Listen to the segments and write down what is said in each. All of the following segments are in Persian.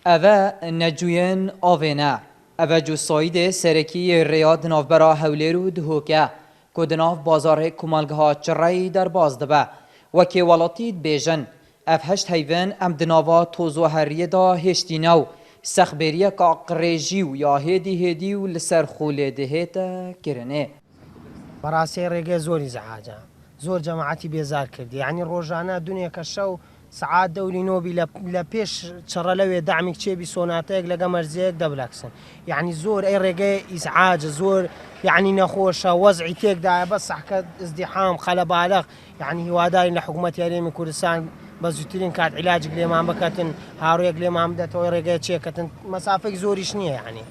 اوه نجوین آوینه اوه جو ساید سرکی ریاد نافبرا هولیر و دهوکه که دناف بازار کمالگه ها چرایی در باز دبه وکی ولاتید بیجن اف هشت هیون ام دناوا توزو هریه دا هشتی نو سخبریه که قریجیو یا هدیو لسر خوله دهیتا کرنه بەڕاستی ڕێگەی زۆری زەحاجە زۆر جەماعەتی بێزار کردی یعنی ڕۆژانە دونێکە شەو سعات دەوری نۆبی لە پێش چڕە لەوێ دامیک چێبی سۆناتەیەک لەگە مەرزەیەک دەبلەکسن یعنی زۆر ئەی ڕێگەی ئیزعاجە زۆر یعنی نەخۆشە وەزعی تێکدایە بە سەحکە ئزدیحام خەلە بالەغ یعنی هیوادارین لە حکوومەت یاریێمی کوردستان بە زووترین کات عیلاجێک لێمان بکەتن هاوڕێک لێمان بدەتەوە ڕێگەی چێکەتن مەسافەی زۆریش نییە یعنی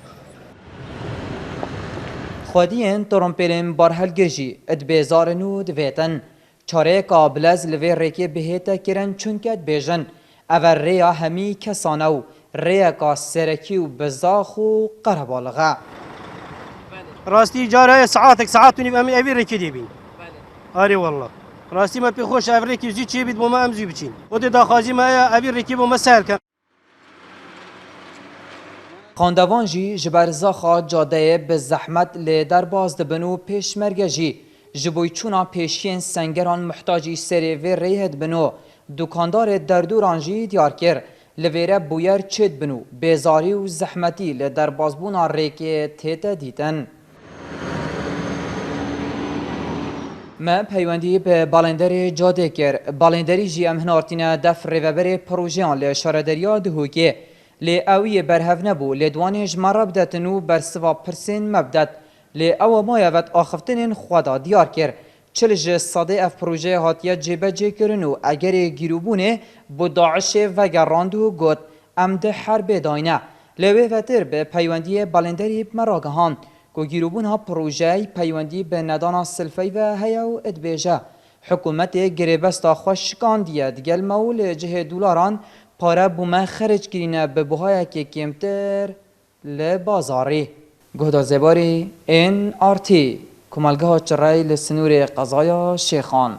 خودین ترمپلین بارهل گرجی اد بیزارن و دویتن چاره قابلز لوی ریکی بهیتا کرن چونکت بیجن او ریا همی کسانو ریا کا سرکی و بزاخ و قربالغا راستی جاره ساعات ونیم امی اوی ریکی دی بین آره والله راستی ما پی خوش اوی ریکی زی چی بید بوما امزی بچین و دی داخازی ما اوی ریکی بوما سهل کن خاندوان جی جبر زاخا جاده به زحمت لی در باز دبنو پیش مرگه جی جبوی چونا پیشین سنگران محتاجی سری و ریهد بنو دکاندار دردوران جی دیار کر لویره بویر چید بنو بیزاری و زحمتی لی در بازبونا ریکی تیتا دیتن ما پیوندی به بالندر جاده کر بالندری جی امهنارتینه دف ریوبر پروژیان لی شاردریا دهوکه لی اوی برهف نبو لی دوانیج مرا بدتنو بر سوا پرسین مبدت لی او مایوت آخفتنین خوادا دیار کر چلج ساده اف پروژه هاتیه جیبه جی کرنو اگر گیروبونه بو داعش و گراندو گوت امده حرب داینه لیوی فتر به پیوندی بالندری مراگهان که گیروبون ها پروژه پیوندی به ندانا سلفی و هیو ادبیجه حکومت گریبستا خوشکان دیه دگل مول جه دولاران پاره بومه خرج کرینه به بوهای که کمتر لبازاری گهدا زباری این آرتی کمالگاه چرای لسنور قضایا شیخان